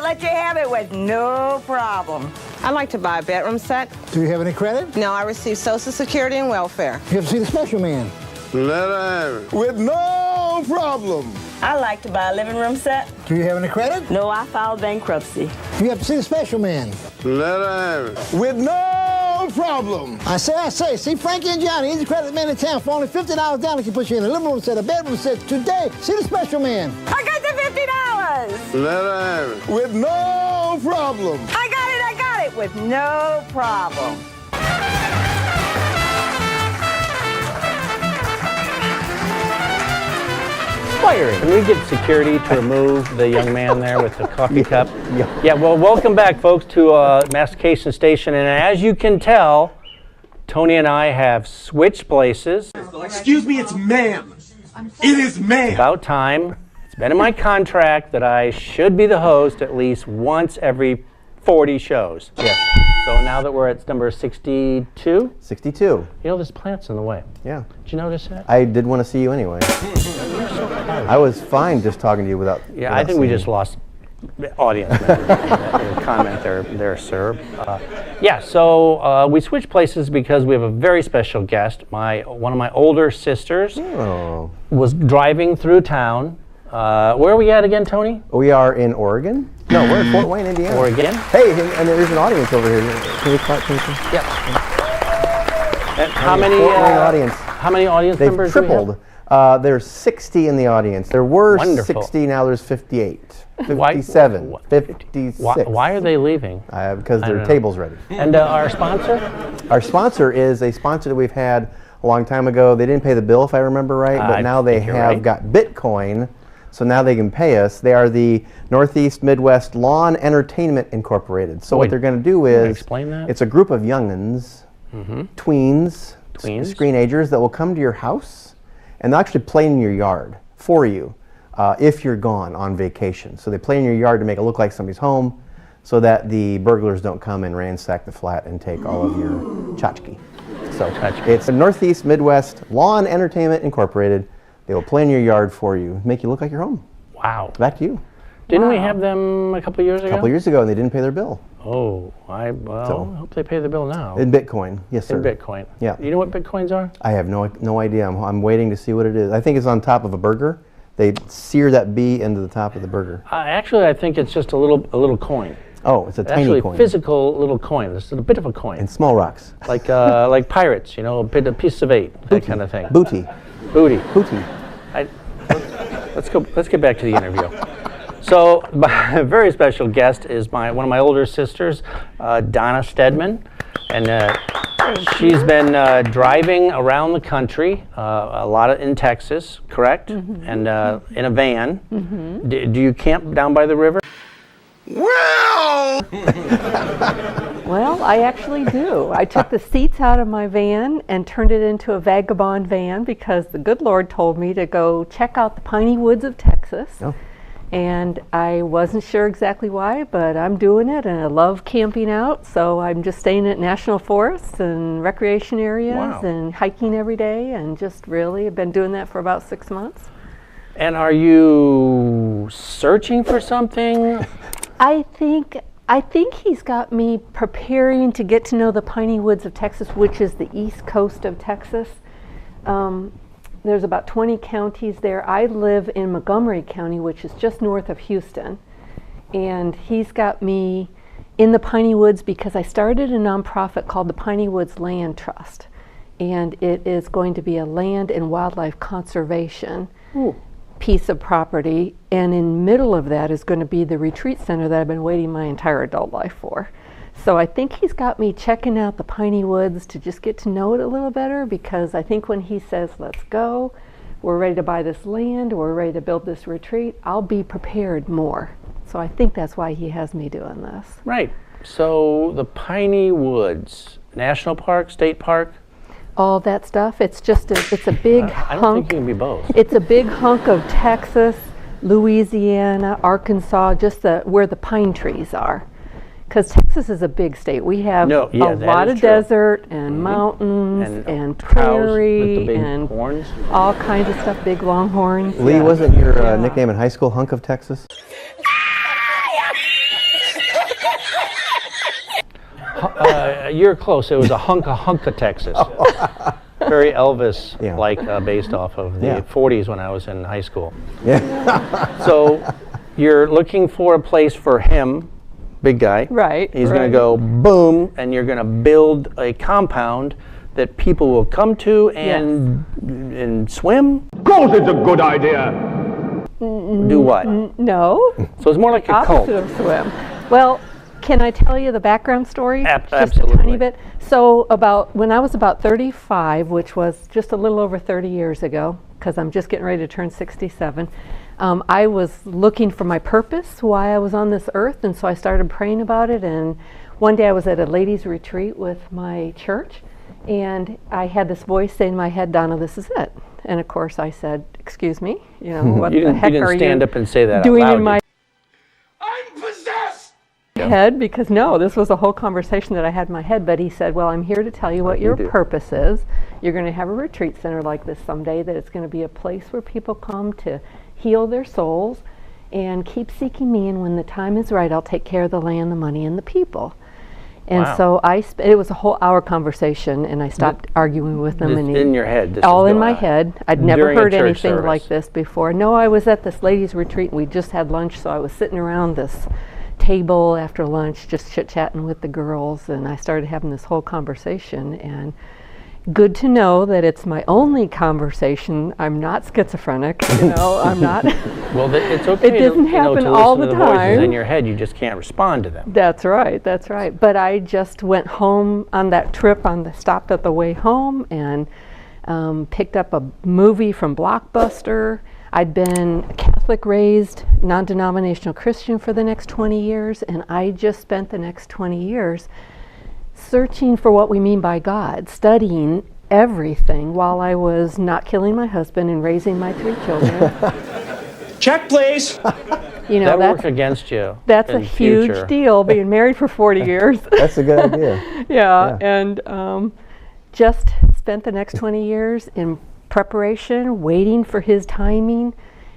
let you have it with no problem. I'd like to buy a bedroom set. Do you have any credit? No, I receive Social Security and welfare. You have to see the special man. Let her have it. With no problem. I like to buy a living room set. Do you have any credit? No, I filed bankruptcy. You have to see the special man. Let her have it. With no problem. I say, see Frankie and Johnny, easy credit man in town. For only $50 down, they can put you in a living room set, a bedroom set today. See the special man. I got the $50. Let her have it. With no problem. I got it with no problem. Can we get security to remove the young man there with the coffee cup? Yeah, well, welcome back, folks, to Mastication Station. And as you can tell, Tony and I have switched places. Excuse me, it's ma'am. It is ma'am. It's about time. It's been in my contract that I should be the host at least once every 40 shows. Yes. So now that we're at number 62? 62. You know, there's plants in the way. Yeah. Did you notice that? I did want to see you anyway. I was fine just talking to you without. Yeah, I think we just lost audience members. Comment there, sir. So we switched places because we have a very special guest. One of my older sisters was driving through town. Where are we at again, Tony? We are in Oregon. No, we're in Fort Wayne, Indiana. Oregon. Hey, and there's an audience over here. Can we clap, please? Yep. And how many Fort Wayne audience? How many audience They've members tripled. do we have? There's 60 in the audience. There were Wonderful. 60, now there's 58. 57, 56. Why are they leaving? Because their table's ready. And our sponsor? Our sponsor is a sponsor that we've had a long time ago. They didn't pay the bill, if I remember right, but now they have got Bitcoin, so now they can pay us. They are the Northeast Midwest Lawn Entertainment Incorporated. So what they're going to do is, explain that? It's a group of young'uns, tweens, screenagers that will come to your house and they'll actually play in your yard for you if you're gone on vacation. So they play in your yard to make it look like somebody's home so that the burglars don't come and ransack the flat and take all of your tchotchke. So it's the Northeast Midwest Lawn Entertainment Incorporated. They will play in your yard for you, make you look like you're home. Wow. Back to you. Didn't we have them a couple years ago? A couple years ago, and they didn't pay their bill. Oh, I hope they pay the bill now. In Bitcoin, yes, sir. In Bitcoin. Yeah. You know what Bitcoins are? I have no idea. I'm waiting to see what it is. I think it's on top of a burger. They sear that B into the top of the burger. Actually, I think it's just a little coin. Oh, it's a tiny actually coin. Physical little coin. It's a bit of a coin. And small rocks. Like like pirates, you know, a piece of 8, that kind of thing. Booty. Booty. Let's get back to the interview. So my very special guest is one of my older sisters, Donna Stedman, and she's been driving around the country, a lot in Texas, correct? Mm-hmm. And in a van. Mm-hmm. Do you camp down by the river? Well! Well, I actually do. I took the seats out of my van and turned it into a vagabond van because the good Lord told me to go check out the piney woods of Texas. Oh. And I wasn't sure exactly why, but I'm doing it, and I love camping out, so I'm just staying at national forests and recreation areas and hiking every day, and just really have been doing that for about 6 months. And are you searching for something? I think he's got me preparing to get to know the piney woods of Texas, which is the east coast of Texas. There's about 20 counties there. I live in Montgomery County, which is just north of Houston. And he's got me in the piney woods because I started a nonprofit called the Piney Woods Land Trust. And it is going to be a land and wildlife conservation piece of property, and in the middle of that is going to be the retreat center that I've been waiting my entire adult life for. So I think he's got me checking out the piney woods to just get to know it a little better, because I think when he says, let's go, we're ready to buy this land, we're ready to build this retreat, I'll be prepared more. So I think that's why he has me doing this. Right. So the piney woods, national park, state park? All that stuff. It's just it's a big hunk. I don't think you can be both. It's a big hunk of Texas, Louisiana, Arkansas, just where the pine trees are. Because Texas is a big state. We have a lot of desert and mountains and prairie with the big and horns. All kinds of stuff, big longhorns. Lee, wasn't your nickname in high school Hunk of Texas? You're close. It was a hunka, Texas. Very Elvis-like, based off of the 40s when I was in high school. Yeah. So you're looking for a place for him, big guy. Right. He's going to go boom, and you're going to build a compound that people will come to and swim. Of course it's a good idea. Do what? No. So it's more like a cult. Opposite of swim. Well, can I tell you the background story? Just Absolutely. a tiny bit. So when I was about 35, which was just a little over 30 years ago, because I'm just getting ready to turn 67, I was looking for my purpose, why I was on this earth, and so I started praying about it. And one day I was at a ladies' retreat with my church, and I had this voice saying in my head, "Donna, this is it." And of course I said, "Excuse me, what the heck are you didn't stand up and say that doing out loud, in my I'm possessed! head?" Because no, this was a whole conversation that I had in my head. But he said, "Well, I'm here to tell you what your purpose is. You're going to have a retreat center like this someday, that it's going to be a place where people come to heal their souls and keep seeking me, and when the time is right, I'll take care of the land, the money, and the people." And so it was a whole hour conversation, and I stopped arguing with him. And in your head? This all was in going my on head. I'd never during a heard church anything service. like this before. No, I was at this ladies' retreat, and we just had lunch, so I was sitting around this table after lunch just chit-chatting with the girls, and I started having this whole conversation. And good to know that it's my only conversation. I'm not schizophrenic, I'm not. Well, it's okay. It doesn't happen to all listen the to the voices time. in your head. You just can't respond to them. That's right. But I just went home on that trip, stopped at the way home, and picked up a movie from Blockbuster. I'd been Catholic raised, non-denominational Christian for the next 20 years, and I just spent the next 20 years searching for what we mean by God, studying everything while I was not killing my husband and raising my 3 children. Check, please. That work against you. That's in a huge future. deal, being married for 40 years. That's a good idea. Yeah, and just spent the next 20 years in preparation, waiting for his timing,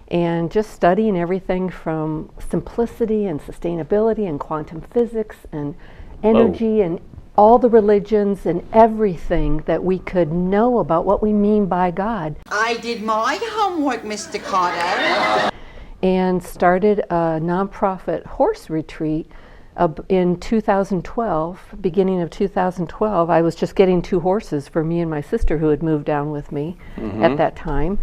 and just studying everything from simplicity and sustainability and quantum physics and energy and all the religions and everything that we could know about what we mean by God. I did my homework, Mr. Carter. And started a nonprofit horse retreat in 2012, beginning of 2012. I was just getting 2 horses for me and my sister who had moved down with me at that time.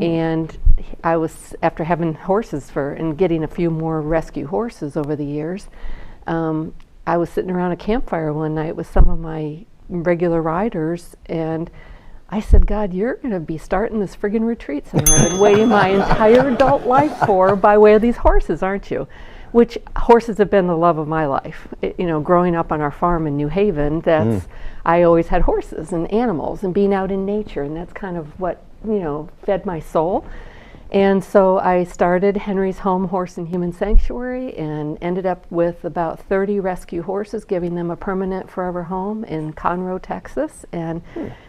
And I was, after having horses and getting a few more rescue horses over the years, I was sitting around a campfire one night with some of my regular riders, and I said, "God, you're going to be starting this friggin' retreat center I've been waiting my entire adult life for by way of these horses, aren't you?" Which horses have been the love of my life. Growing up on our farm in New Haven, I always had horses and animals and being out in nature, and that's kind of what, fed my soul. And so I started Henry's Home Horse and Human Sanctuary and ended up with about 30 rescue horses, giving them a permanent forever home in Conroe, Texas, and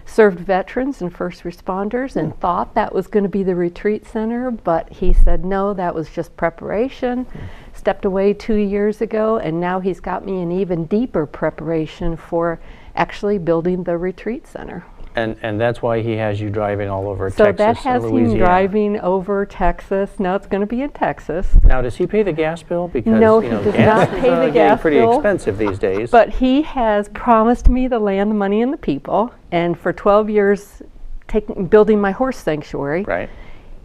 served veterans and first responders and thought that was going to be the retreat center, but he said no, that was just preparation. Stepped away 2 years ago, and now he's got me in even deeper preparation for actually building the retreat center. And that's why he has you driving all over So Texas that has and Louisiana. him driving over Texas. Now it's going to be in Texas. Now, does he pay the gas bill? Because No, he does gas not is pay the getting gas pretty bill. expensive these days. But he has promised me the land, the money, and the people. And for 12 years, building my horse sanctuary, right.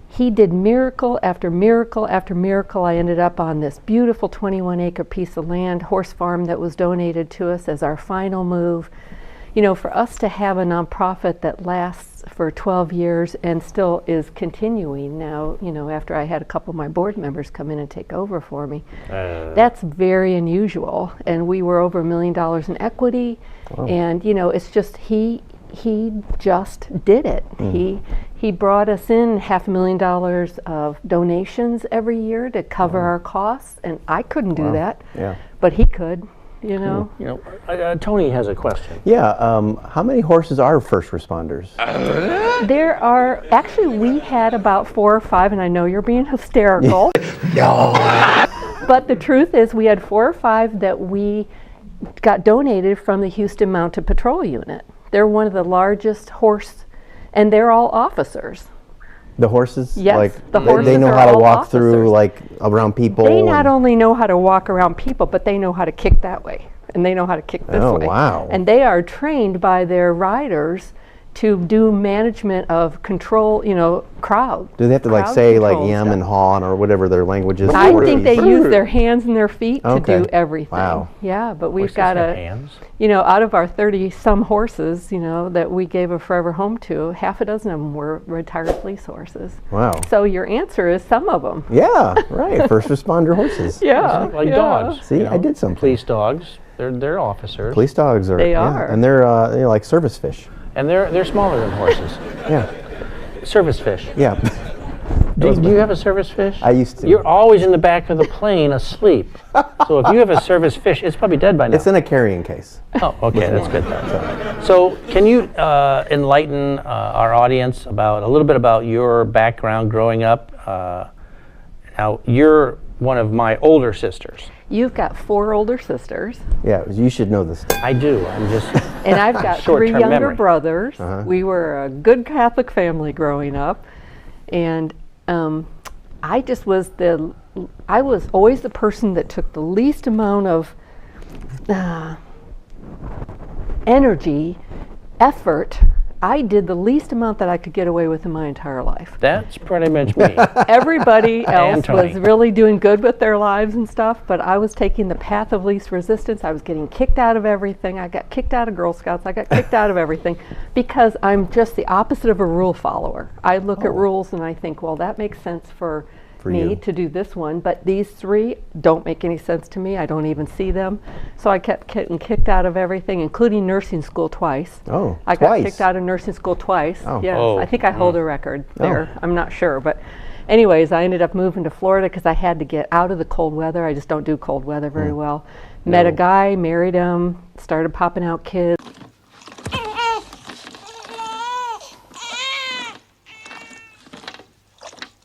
he did miracle after miracle after miracle. I ended up on this beautiful 21-acre piece of land, horse farm, that was donated to us as our final move. For us to have a nonprofit that lasts for 12 years and still is continuing now, after I had a couple of my board members come in and take over for me, that's very unusual. And we were over $1 million in equity. Wow. And, it's just he just did it. He brought us in $500,000 of donations every year to cover our costs, and I couldn't do that, but he could. Tony has a question. Yeah, how many horses are first responders? There are, actually, we had about 4 or 5, and I know you're being hysterical. No. But the truth is we had 4 or 5 that we got donated from the Houston Mounted Patrol Unit. They're one of the largest horse, and they're all officers. The horses? Yes, Like, the horses they know are how to all walk through, officers. like, around people? They not only know how to walk around people, but they know how to kick that way, and they know how to kick this Oh, way. wow. And they are trained by their riders to do management of control, crowd. Do they have to, like, crowd say, like, control yam stuff. and haw or whatever their language is? I for think they these? use their hands and their feet to Okay. do everything. Wow. Yeah, but we've Horses got have hands. out of our 30-some horses, that we gave a forever home to, half a dozen of them were retired police horses. Wow. So your answer is some of them. Yeah, right. First responder horses. Yeah. Like yeah. dogs. See, I did something. Police dogs. They're officers. Police dogs are. They yeah, are. And they're like service fish. And they're smaller than horses. Yeah. Service fish. Yeah. Do you have a service fish? I used to. You're always in the back of the plane asleep. So if you have a service fish, it's probably dead by now. It's in a carrying case. Oh, okay, that's good then. So can you enlighten our audience about a little bit about your background growing up? Now, you're one of my older sisters. You've got 4 older sisters, Yeah, you should know this. I do. I'm just and I've got 3 Short-term younger memory. brothers. We were a good Catholic family growing up, and I was always the person that took the least amount of energy, effort. I did the least amount that I could get away with in my entire life. That's pretty much me. Everybody else Tony. was really doing good with their lives and stuff, but I was taking the path of least resistance. I was getting kicked out of everything. I got kicked out of Girl Scouts. I got kicked out of everything because I'm just the opposite of a rule follower. I look at rules and I think, well, that makes sense for me you. to do this one, but these 3 don't make any sense to me. I don't even see them. So I kept getting kicked out of everything, including nursing school twice. Oh, I twice. got kicked out of nursing school twice. Oh. Yes, Oh. I think I hold a record there. I'm not sure, but anyways, I ended up moving to Florida because I had to get out of the cold weather. I just don't do cold weather very well. Met a guy, married him, started popping out kids.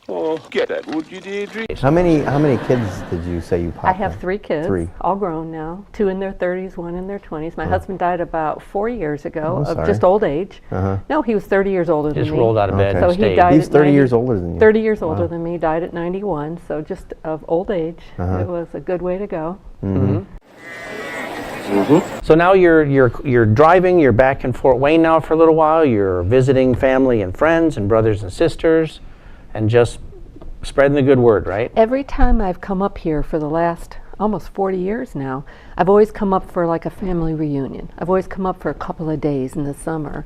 Oh, get that, would you, Deirdre? How many kids did you say you popped? I have out? 3 kids, 3. all grown now, 2 in their 30s, 1 in their 20s. My husband died about 4 years ago Oh, of sorry. just old age. No, he was 30 years older Just than me. rolled out of bed Okay. and So he stayed. died He's at 30 90 years older than you. 30 years older than me, died at 91, so just of old age. It was a good way to go. So now you're driving. You're back in Fort Wayne now for a little while. You're visiting family and friends and brothers and sisters, and just spreading the good word, right? Every time I've come up here for the last almost 40 years now, I've always come up for like a family reunion. I've always come up for a couple of days in the summer.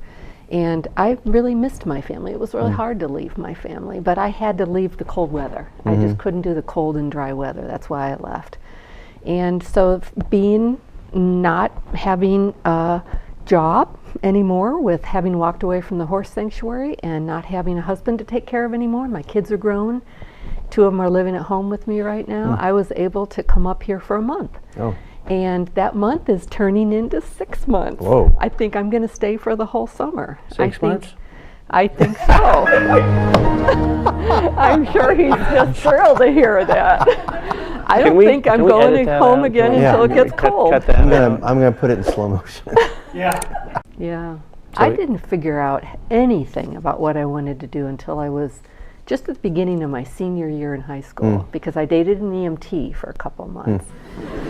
And I really missed my family. It was really hard to leave my family, but I had to leave the cold weather. I just couldn't do the cold and dry weather. That's why I left. And so not having a job anymore, with having walked away from the horse sanctuary and not having a husband to take care of anymore, my kids are grown. 2 of them are living at home with me right now. I was able to come up here for a month. Oh. And that month is turning into 6 months. Whoa. I think I'm going to stay for the whole summer. 6 months? I think so. I'm sure he's just thrilled to hear that. I don't think I'm can we edit going that home out? again Yeah. until it gets Cut cold. that I'm out. gonna put it in slow motion. Yeah. I didn't figure out anything about what I wanted to do until I was just at the beginning of my senior year in high school, because I dated an EMT for a couple of months.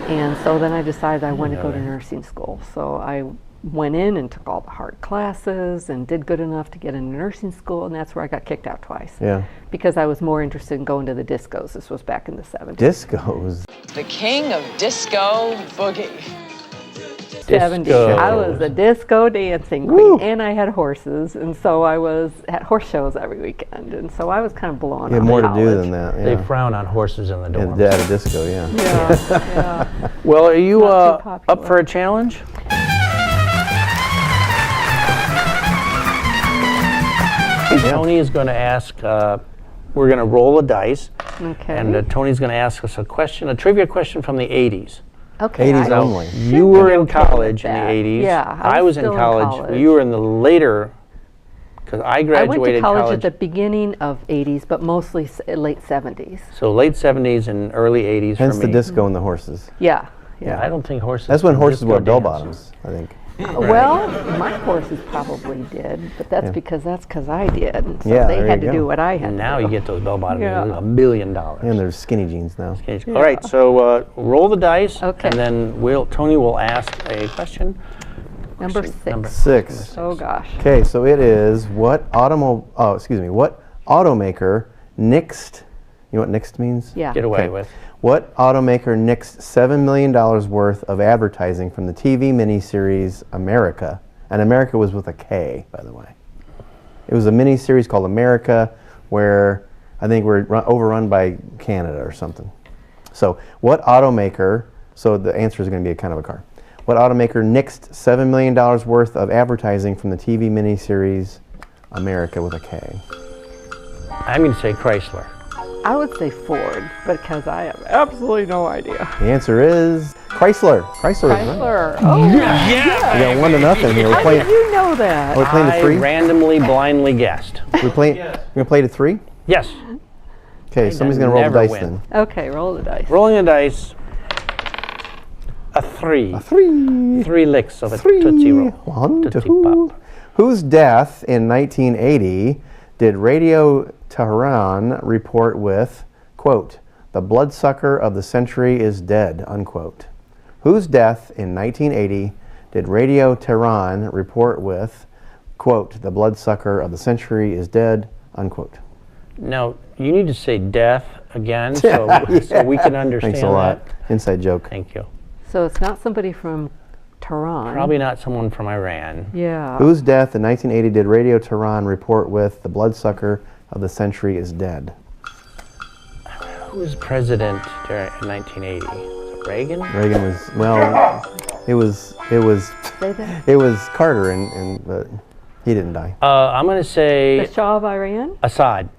And so then I decided I wanted to go to nursing school. So I went in and took all the hard classes and did good enough to get into nursing school, and that's where I got kicked out twice. Yeah. Because I was more interested in going to the discos. This was back in the 70s. Discos. The king of disco boogie. 70s. Disco. I was a disco dancing queen, and I had horses, and so I was at horse shows every weekend, and so I was kind of blown You have out more of to do college. than that. They Yeah. frown on horses in the dorms. At a disco, yeah. Yeah. Well, are you Not too up popular. for a challenge? Tony is going to ask, we're going to roll a dice, Okay. and Tony's going to ask us a trivia question from the 80s. Okay. 80s I- only. You were in college in the that. 80s. Yeah, I was in still in college. college. You were in the later, because I I graduated went to college, college. at the beginning of 80s, but mostly late 70s. So late 70s and early 80s Hence for the me. disco and the horses. Yeah. Yeah, I don't think horses. That's when can horses disco wore bell dance. bottoms, I think. Well, my horses probably did, but that's because I did. And so Yeah, they there had you to go. do what I had And to now do. you get those bell bottoms. Yeah. $1 million. And there's skinny jeans now. All right, so roll the dice, Okay. and then Tony will ask a question. Number Question 6. number 6. Oh gosh. Okay, so it is what automaker nixed, you know what nixed means? Yeah. Get away Okay. with. What automaker nixed $7 million worth of advertising from the TV miniseries America? And America was with a K, by the way. It was a miniseries called America where I think we're overrun by Canada or something. So what automaker, so the answer is going to be a kind of a car. What automaker nixed $7 million worth of advertising from the TV miniseries America with a K? I'm going to say Chrysler. I would say Ford, because I have absolutely no idea. The answer is Chrysler. Chrysler is right. Chrysler. Oh, We got 1-0 here. We're how playing. did you know that? We're playing to I 3. randomly, blindly guessed. We're playing. We're gonna play to 3. Yes. Okay, somebody's gonna roll the never dice win. then. Okay, roll the dice. Rolling the dice. A 3. A 3. 3 licks of a 3. Tootsie Roll. 1, Tootsie 2. Pop. Whose death in 1980 did Radio Tehran report with, quote, "The bloodsucker of the century is dead," unquote? Whose death in 1980 did Radio Tehran report with, quote, "The bloodsucker of the century is dead," unquote? Now, you need to say death again so we can understand Thanks a lot. that. Inside joke. Thank you. So it's not somebody from Tehran. Probably not someone from Iran. Yeah. Whose death in 1980 did Radio Tehran report with, "The bloodsucker of the century is dead"? Who was president during 1980? Was it Reagan? Reagan was, well, it was Say that. it was Carter, and but he didn't die. I'm going to The say Shah of Iran? Assad.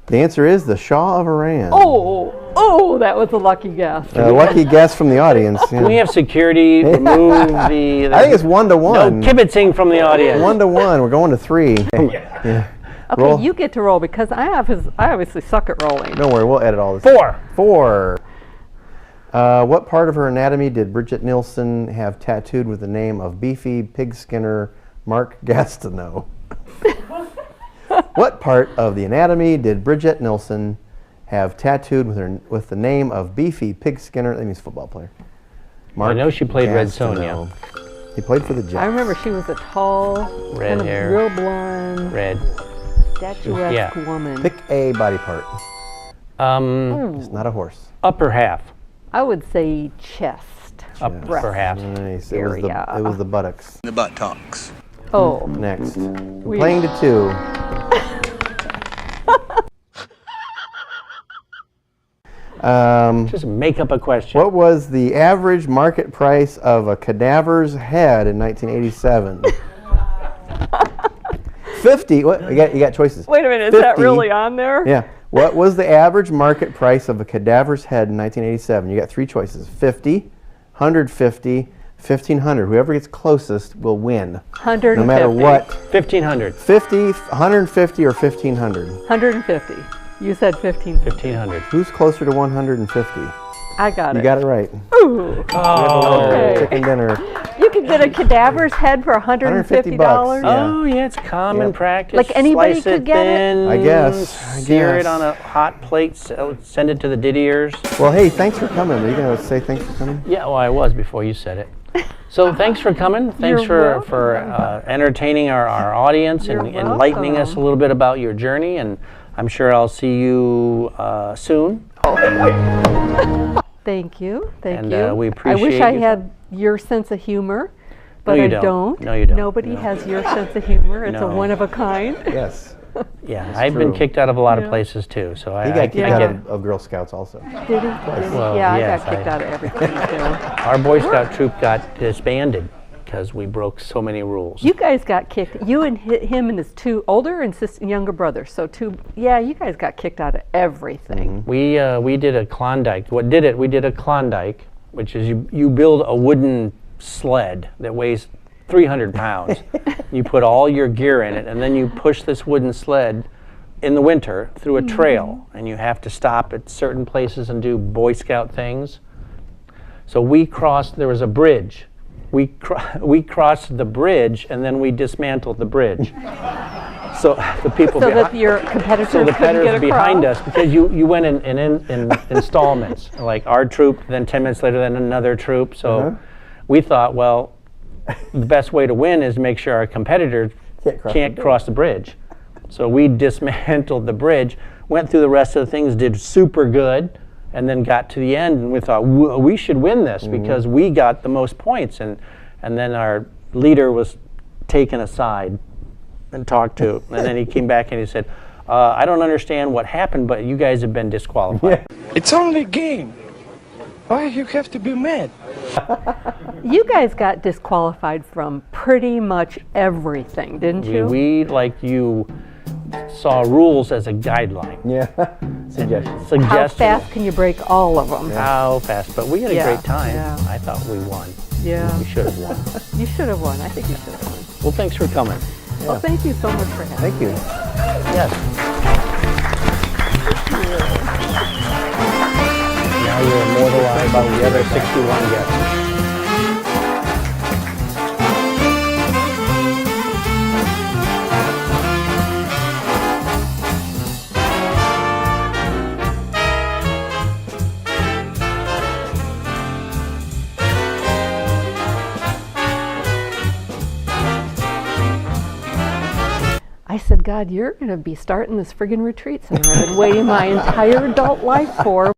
The answer is the Shah of Iran. Oh, that was a lucky guess. Lucky guess from the audience. Yeah. Can we have security remove the... I think it's 1-1. No kibitzing from the audience. 1-1. We're going to 3. Yeah. Okay, Roll. you get to roll because I obviously suck at rolling. Don't worry, we'll edit all this. 4. 4. What part of her anatomy did Bridget Nielsen have tattooed with the name of beefy pig skinner Mark Gastineau? What part of the anatomy did Bridget Nielsen have tattooed with the name of beefy pig skinner? That means football player. I know she played Red Gastineau. Sonja. He played for the Jets. I remember she was a tall, Red kind of hair. real blonde, Red. statuesque woman. Pick a body part. Um, It's not a horse. upper half. I would say chest. Upper half. Nice. Area. It was the buttocks. The buttocks. Oh, Next. Playing to 2. Just make up a question. What was the average market price of a cadaver's head in 1987? 50. What? You got choices. wait a minute, is 50. that really on there? Yeah. What was the average market price of a cadaver's head in 1987? You got 3 choices: 50, 150, 1500. Whoever gets closest will win. 150. No matter what. 1,500. 50, 150, or 1500. 150. You said 1550. 1,500. Who's closer to 150? I got You it. got it right. Ooh. Dinner, chicken dinner. You could get a cadaver's head for $150. $150. Yeah. Oh, yeah, it's common practice. Like anybody Slice could it get it? thin, I guess. Sear it on a hot plate, send it to the Didiers. Well, hey, thanks for coming. Are you going to say thanks for coming? Yeah, well, I was before you said it. So thanks for coming. Thanks You're for entertaining our audience and You're enlightening us a welcome. little bit about your journey. And I'm sure I'll see you soon. Thank you. Thank And, you. we I appreciate wish I you. had your sense of humor, but you I don't. don't. No, you don't. Nobody No. has your sense of humor. It's No. a one of a kind. Yes. Yeah, I've been true. kicked out of a lot of places too. So He I got kicked I out get of Girl Scouts also. Did he? Well, yeah, yes, I got kicked out of everything too. Our Boy Scout troop got disbanded because we broke so many rules. You guys got kicked. You and him and his 2 older and younger brothers. So you guys got kicked out of everything. We did a Klondike. What did it? We did a Klondike, which is you build a wooden sled that weighs 300 pounds. You put all your gear in it, and then you push this wooden sled in the winter through a trail, and you have to stop at certain places and do Boy Scout things. So we crossed, there was a bridge. We crossed the bridge, and then we dismantled the bridge. So the people So that your competitors so the couldn't get competitors behind across? us, because you went in installments, like our troop, then 10 minutes later, then another troop. So we thought, well, the best way to win is to make sure our competitors can't cross the bridge. So we dismantled the bridge, went through the rest of the things, did super good, and then got to the end, and we thought, we should win this because we got the most points. And then our leader was taken aside and talked to, and then he came back and he said, I don't understand what happened, but you guys have been disqualified. It's only a game. Why you have to be mad? You guys got disqualified from pretty much everything, didn't you? We, like you, saw rules as a guideline. Yeah. Suggestions. How fast can you break all of them? How fast, but we had a great time. Yeah. I thought we won. Yeah. We should have won. You should have won. I think you should have won. Well, thanks for coming. Well, thank you so much for having me. Thank you. Yes. Now you're immortalized by the other 61 guests. I said, God, you're going to be starting this friggin' retreat center I've been waiting my entire adult life for.